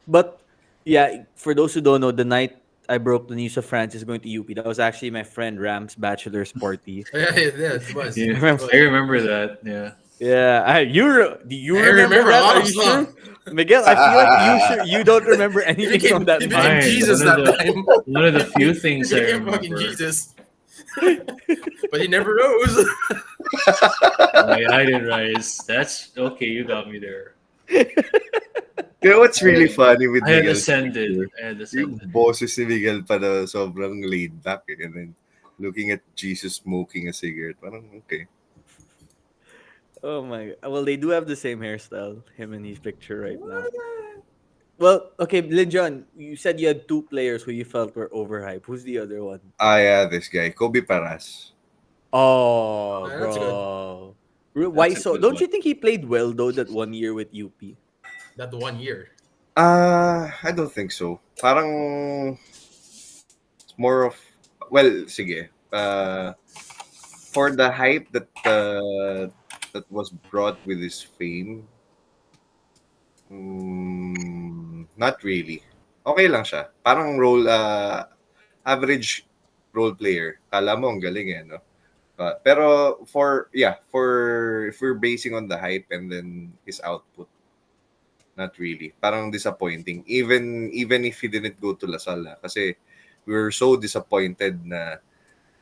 But yeah, for those who don't know, the night I broke the news of France is going to UP, that was actually my friend Ram's bachelor's party. Yeah, it was. Yeah, I remember that. Yeah. Yeah, do you remember remember that? a lot Are of you stuff. sure? Miguel, I feel like you don't remember anything from that He night. became Jesus one that of the- time. One of the few things He I became fucking remember. Jesus. But he never rose. I didn't rise. That's okay. You got me there. You know what's really funny with I had Miguel? ascended. I had Yung ascended. boses ni Miguel pa na sobrang laid back. And then looking at Jesus smoking a cigarette. Parang, okay. Oh my god. Well, they do have the same hairstyle, him and his picture right now. Well, okay, Linjon, you said you had two players who you felt were overhyped. Who's the other one? Yeah, this guy. Kobe Paras. Oh, That's good. bro. Why That's a so? good Don't one. you think he played well though that 1 year with UP? That 1 year. I don't think so. Parang it's more of, well, sige. For the hype that was brought with his fame, not really. Okay lang siya. Parang average role player. Kala mo ang galing no? Pero for if we're basing on the hype and then his output, not really. Parang disappointing. Even if he didn't go to La Salle, kasi we were so disappointed na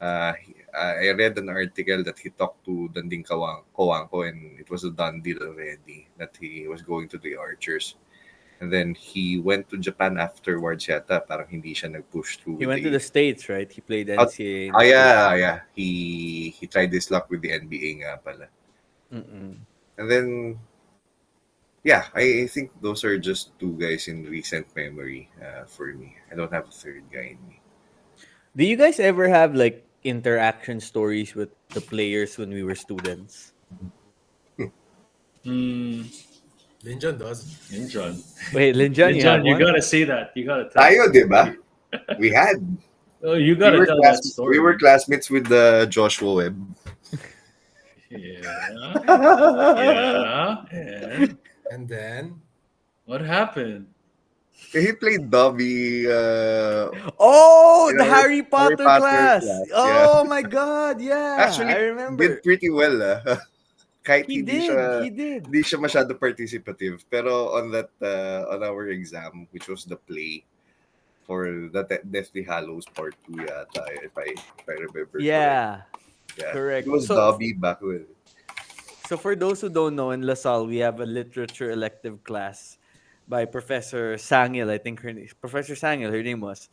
I read an article that he talked to Danding Kawangko and it was a done deal already that he was going to the Archers. And then he went to Japan afterwards yata. Parang hindi siya nag-push through. He with went to the States, right? He played NCAA. Yeah. He tried his luck with the NBA nga pala. Mm-mm. And then, yeah, I think those are just two guys in recent memory for me. I don't have a third guy in me. Do you guys ever have like interaction stories with the players when we were students? Linjon does. Linjon. Wait, Linjon, you have Linjon, you one? gotta say that. You gotta tell. Tayo, di ba? We had. Oh, you gotta tell that story. We were classmates with Joshua Webb. Yeah. Yeah. And then What happened? He played Dobby. Oh, the know, Harry Potter class. class, Oh my god, yeah. Actually, I remember. did pretty well. Kahit He hindi did. siya, He did. hindi siya masyado participative. Pero on our exam, which was the play for the Deathly Hallows Part 2 yata, if I remember Yeah. correct. Yeah. Correct. It was So- Dobby back when. So for those who don't know, in LaSalle, we have a literature elective class by Professor Sangil. I think Professor Sangil, her name was.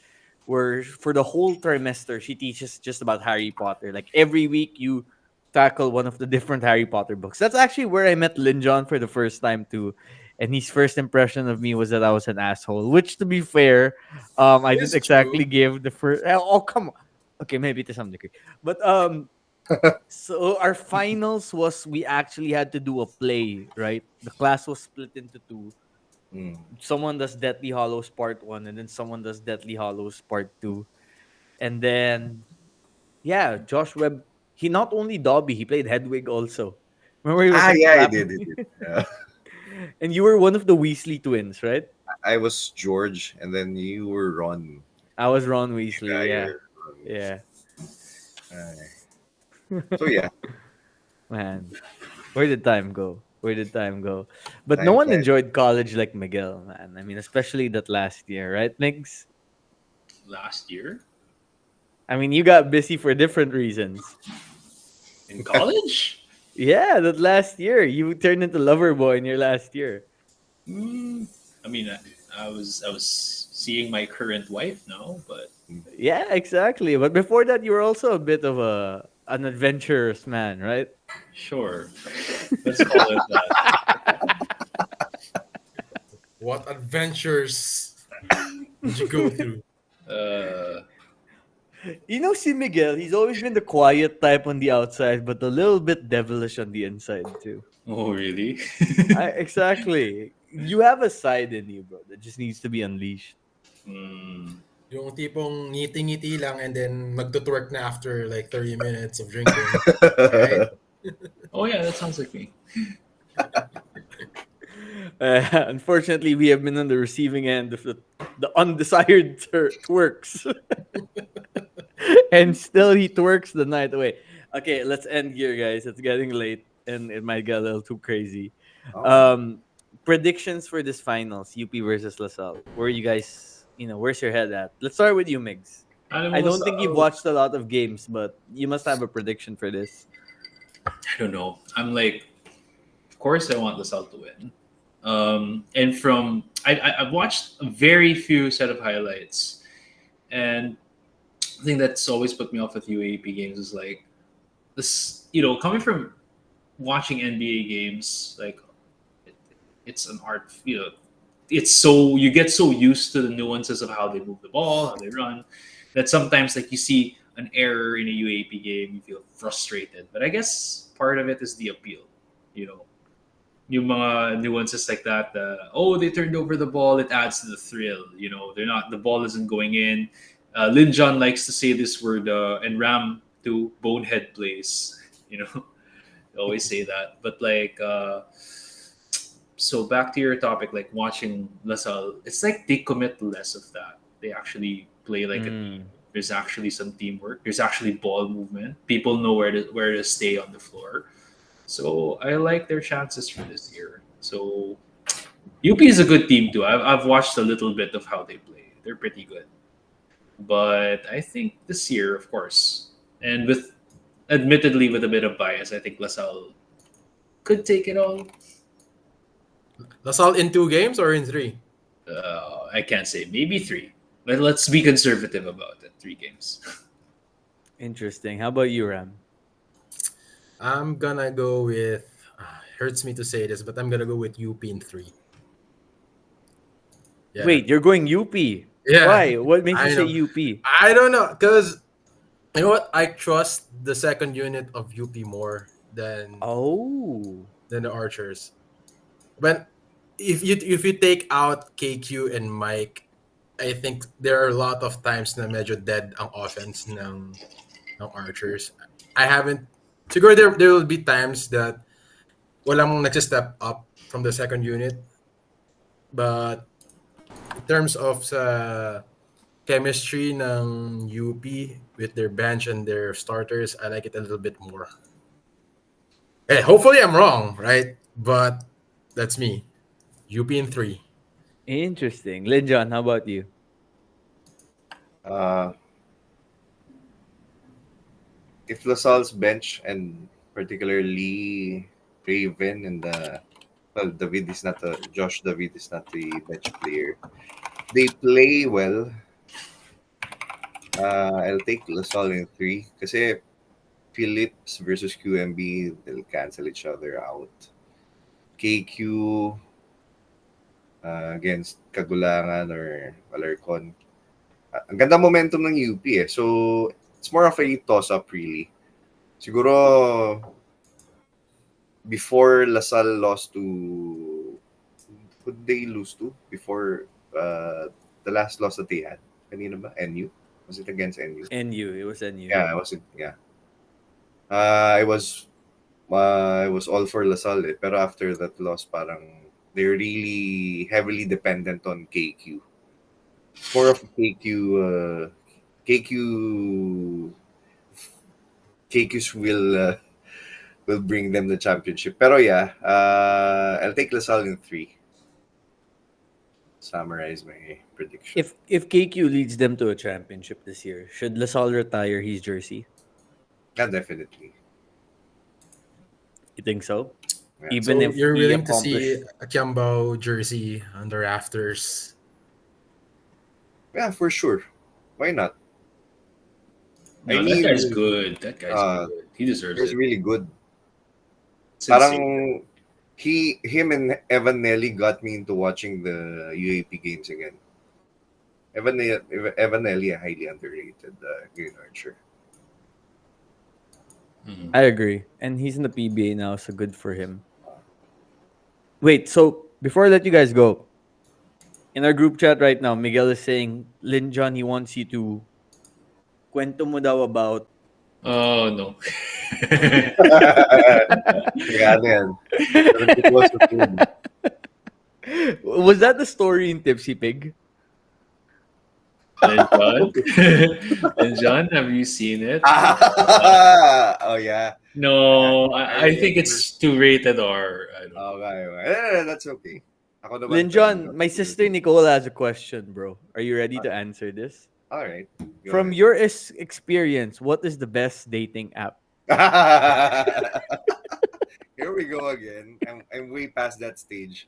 Where for the whole trimester, she teaches just about Harry Potter. Like every week, you tackle one of the different Harry Potter books. That's actually where I met Linjon for the first time too. And his first impression of me was that I was an asshole. Which, to be fair, I It's didn't exactly true. give the first. Oh, come on. Okay, maybe to some degree, but so our finals was we actually had to do a play, right? The class was split into two. Someone does Deathly Hollows Part 1, and then someone does Deathly Hollows Part 2. And then, yeah, Josh Webb, he not only Dobby, he played Hedwig also. Remember he was like, Yeah, he clapping? did. Yeah. And you were one of the Weasley twins, right? I was George, and then you were Ron. I was Ron Weasley, yeah. you're Ron. Yeah. So yeah, Man, where did time go? Where did time go? But no Time one flies. enjoyed college like Miguel, man. I mean, especially that last year, right, Migs? Last year I mean, you got busy for different reasons. in college? Yeah, that last year. You turned into lover boy in your last year. I mean, I was seeing my current wife now, but Yeah, exactly. But before that, you were also a bit of an adventurous man, right? sure. Let's call it that. What adventures did you go through? You know, see Miguel, he's always been the quiet type on the outside, but a little bit devilish on the inside, too. Oh, really? Exactly. You have a side in you, bro, that just needs to be unleashed. Yung tipong ngiti-ngiti lang and then magtutwerk na after like 30 minutes of drinking. Right? Oh, yeah, that sounds like me. Unfortunately, we have been on the receiving end of the undesired twerks. And still he twerks the night away. Okay, let's end here, guys. It's getting late and it might get a little too crazy. Predictions for this finals, UP versus LaSalle. Where you guys, where's your head at? Let's start with you, Migs. Alam I mo, don't think you've watched a lot of games, but you must have a prediction for this. I don't know. I'm like, of course, I want LaSalle to win. And from I've watched a very few set of highlights, and the thing that's always put me off with UAP games is like this. Coming from watching NBA games, like it's an art. It's so you get so used to the nuances of how they move the ball, how they run, that sometimes like you see an error in a UAP game, you feel frustrated. But I guess part of it is the appeal, you know. Yung mga nuances like that, they turned over the ball, it adds to the thrill. The ball isn't going in. Lin John likes to say this word, and Ram to bonehead plays. They always say that. But like, so back to your topic, like watching LaSalle, it's like they commit less of that. They actually play like a team. There's actually some teamwork. There's actually ball movement. People know where to stay on the floor. So I like their chances for this year. So UP is a good team too. I've watched a little bit of how they play. They're pretty good. But I think this year, of course, and admittedly with a bit of bias, I think LaSalle could take it all. LaSalle in 2 games or in 3? I can't say. Maybe 3. But let's be conservative about it. 3 games. Interesting. How about you, Ram? I'm gonna go with. Hurts me to say this, but I'm gonna go with UP in 3. Yeah. Wait, you're going UP? Yeah. Why? What makes you say UP? I don't know, because you know what? I trust the second unit of UP more than the Archers. But if you take out KQ and Mike, I think there are a lot of times na medyo dead ang offense ng Archers. I haven't. Siguro there will be times that walang nagsi-step up from the second unit. But in terms of sa chemistry ng UP with their bench and their starters, I like it a little bit more. Hey, hopefully I'm wrong, right? But that's me. UP in 3. Interesting. Lin John, how about you? If LaSalle's bench, and particularly Raven and Josh David is not the bench player, they play well. I'll take LaSalle in 3 kasi Phillips versus QMB, they'll cancel each other out. KQ against Kagulangan or Alarcon. Ang ganda momentum ng UP eh. So, it's more of a toss-up really. Siguro, before LaSalle lost to... Who did they lose to? Before the last loss that they had? Kanina ba? NU? Was it against NU? NU. It was NU. Yeah, it was. Yeah. It was all for LaSalle eh. Pero after that loss, parang they're really heavily dependent on KQ. More of KQ's will bring them the championship. Pero yeah, I'll take LaSalle in 3. Summarize my prediction. If KQ leads them to a championship this year, should LaSalle retire his jersey? Yeah, definitely. You think so? Yeah. Even if you're willing to see a Kiambao jersey on the rafters? Yeah, for sure. Why not? No, that guy's good. That guy's good. He deserves it. He's really good. Parang him and Evan Nelly got me into watching the UAP games again. Evan Nelly, a highly underrated Green Archer. I agree. And he's in the PBA now, so good for him. Wait, so before I let you guys go, in our group chat right now, Miguel is saying, Lin John, he wants you to kwento mo daw about... Oh, no. Was that the story in Tipsy Pig? And John, have you seen it? Oh yeah. No, I think it's too rated R. I don't know. Okay. That's okay. Lin John, my sister Nicole has a question, bro. Are you ready to answer this? All right. From your experience, what is the best dating app? Here we go again. I'm way past that stage.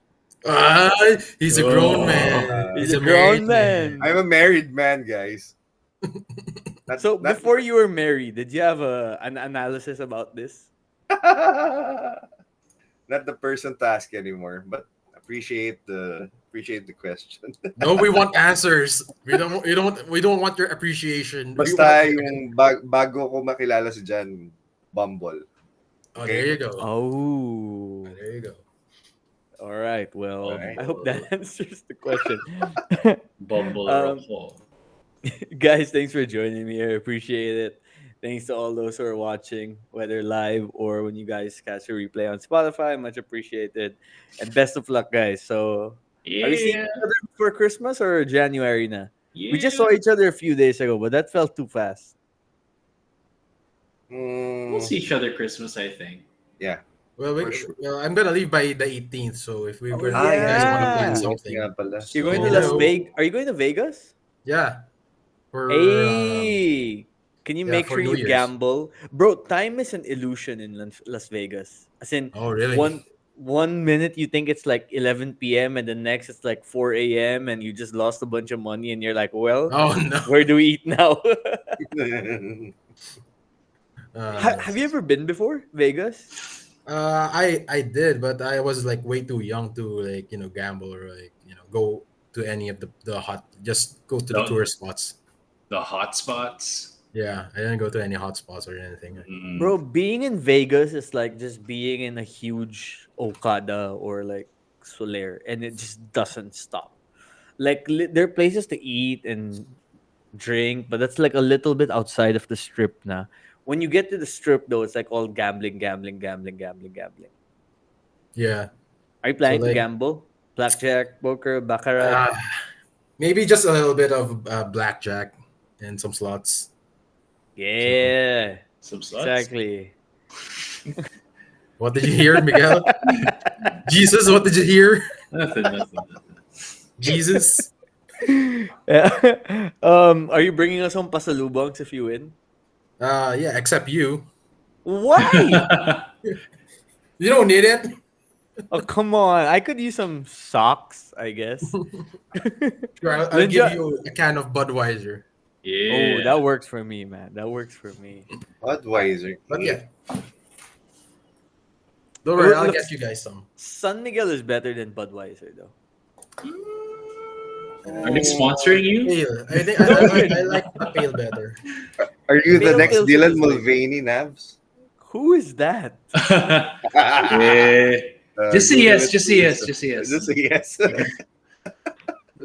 He's a grown man. He's a married grown man. I'm a married man, guys. So before you were married, did you have an analysis about this? Not the person to ask anymore, but appreciate the question. No, we want answers. We don't want your appreciation. Basta yung bago ko makilala si Jan, Bumble. Oh, there you go. Oh, there you go. All right. Well, All right. I hope that answers the question. Bumble or Ruffle. Guys, thanks for joining me. I appreciate it. Thanks to all those who are watching, whether live or when you guys catch a replay on Spotify. Much appreciated. And best of luck, guys. So, are we seeing each other before Christmas or January na? We just saw each other a few days ago, but that felt too fast. We'll see each other Christmas, I think. Yeah. Well, I'm gonna leave by the 18th, so if we guys yeah. want to plan something, You're going to Las Vegas? Are you going to Vegas? yeah. Hey, can you make for sure New you Year's. gamble, bro? Time is an illusion in Las Vegas. As in, Oh, really? one minute you think it's like 11 p.m. and the next it's like 4 a.m. and you just lost a bunch of money and you're like, well, Oh no. where do we eat now? Uh, Have you ever been before Vegas? I did, but I was like way too young to gamble or go to any of the hot. Just go to the tourist spots. The hot spots. Yeah, I didn't go to any hot spots or anything. Bro, being in Vegas is like just being in a huge Okada or like Soler, and it just doesn't stop. Like there are places to eat and drink, but that's like a little bit outside of the strip now. When you get to the strip, though, it's like all gambling. Yeah. Are you planning So, to like- gamble? Blackjack, poker, baccarat? Maybe just a little bit of blackjack and some slots. Yeah, Some slots. exactly. What did you hear, Miguel? Jesus, what did you hear? Nothing. Jesus. Are you bringing us some pasalubongs if you win? Yeah, except you. Why? You don't need it. Oh, come on. I could use some socks, I guess. Sure, I'll Ninja- give you a can of Budweiser. Yeah. Oh, that works for me, man. That works for me. Budweiser. But yeah. Don't worry, I'll get you guys some. San Miguel is better than Budweiser, though. Are they sponsoring you? Pale. I think I like the pale better. Are you the Pale next Pilsen Dylan is like- Mulvaney, Navs? Who is that? Yeah. Just say yes. Just say yes. Just say yes. Just say yes.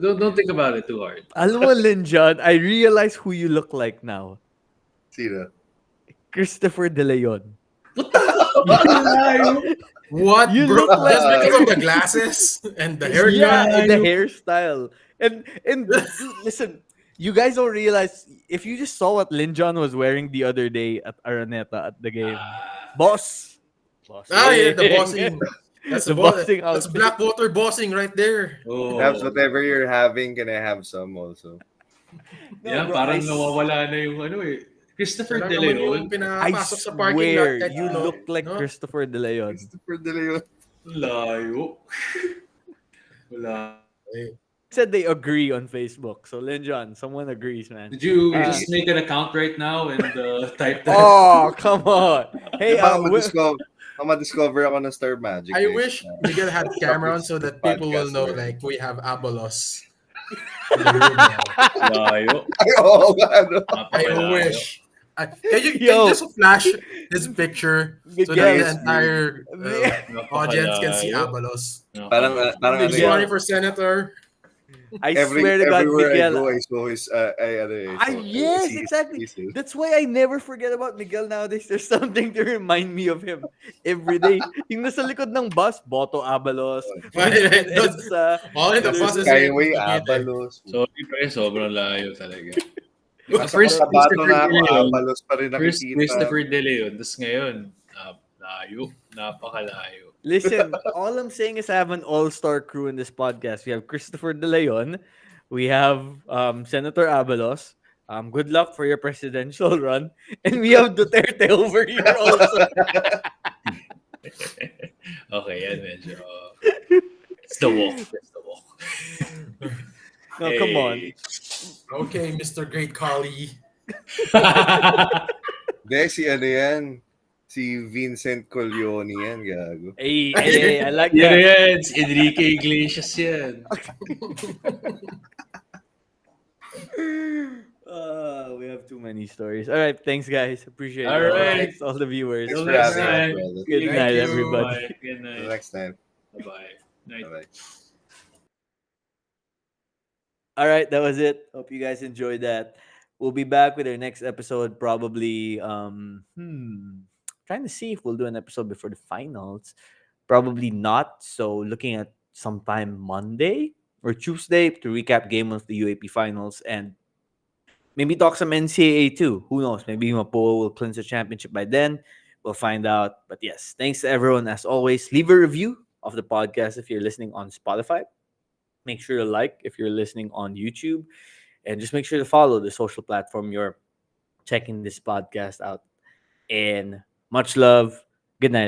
Don't think about it too hard. Alam mo, Linjon, I realize who you look like now. Sino? Christopher De Leon. What, You bro? look like- Just because of the glasses and the haircut. Yeah, and the hairstyle. And dude, listen, you guys don't realize if you just saw what Linjon was wearing the other day at Araneta at the game. Boss. Ah, yeah, the bossing. That's The the bossing That's outfit. Blackwater bossing right there. Oh. Navs, whatever you're having, can I have some also? No, Yeah, bro, parang I nawawala na yung Christopher Wala De naman Leon. yung I pinapasok sa parking swear, lot. kahit you ano, look like no? Christopher De Leon. Christopher De Leon. Layo. Wala. Said they agree on Facebook. So Linjon, someone agrees, man. Did you just make an account right now and type that? Oh, come on. Hey, Diba, ma-discover ako ng Star Magic. I guys. wish Miguel had camera on so that people will know like we have Abalos. in the room now. Layo. Ay, oo nga, no? I Napakalayo. wish. Can you Yo. just flash this picture so that Miguel. the entire audience can see Napakalayo. Abalos? Parang He's Miguel. running for senator. I swear to God, everywhere Miguel. I go, I saw his, Yes, exactly. That's why I never forget about Miguel nowadays. There's something to remind me of him every day. Yung nasa likod ng bus, Boto Abalos, Right. Edsa. All in the There's process. Skyway, Abalos. Sorry pre, sobrang layo talaga. Nasa First Cotabato Christopher na ako, De Leon. Abalos pa rin First nakikita. Christopher De Leon. Tapos ngayon, layo. Napakalayo. Listen, all I'm saying is I have an all-star crew in this podcast. We have Christopher De Leon, we have Senator Abalos, Good luck for your presidential run. And we have Duterte over here also. Okay, yan medyo. It's the walk. It's the walk. No, come on. Okay, Mr. Great Collie. Hindi, si ano yan? Si Vincent Corleone yan, gago. Hey, I like Yan that. yan. Si Enrique Iglesias yan. We have too many stories. All right, thanks guys. Appreciate it. All right. Thanks all the viewers. Thanks Till for next having us, time. brother. Good Thank night, you. everybody. Bye. Good Till night. next time. Bye-bye. Night. Bye-bye. All right, that was it. Hope you guys enjoyed that. We'll be back with our next episode probably trying to see if we'll do an episode before the finals. Probably not. So looking at sometime Monday or Tuesday to recap game of the UAP finals and maybe talk some NCAA too. Who knows? Maybe Mapo will clinch the championship by then. We'll find out. But yes, thanks to everyone as always. Leave a review of the podcast if you're listening on Spotify. Make sure to like if you're listening on YouTube. And just make sure to follow the social platform you're checking this podcast out. And much love. Good night.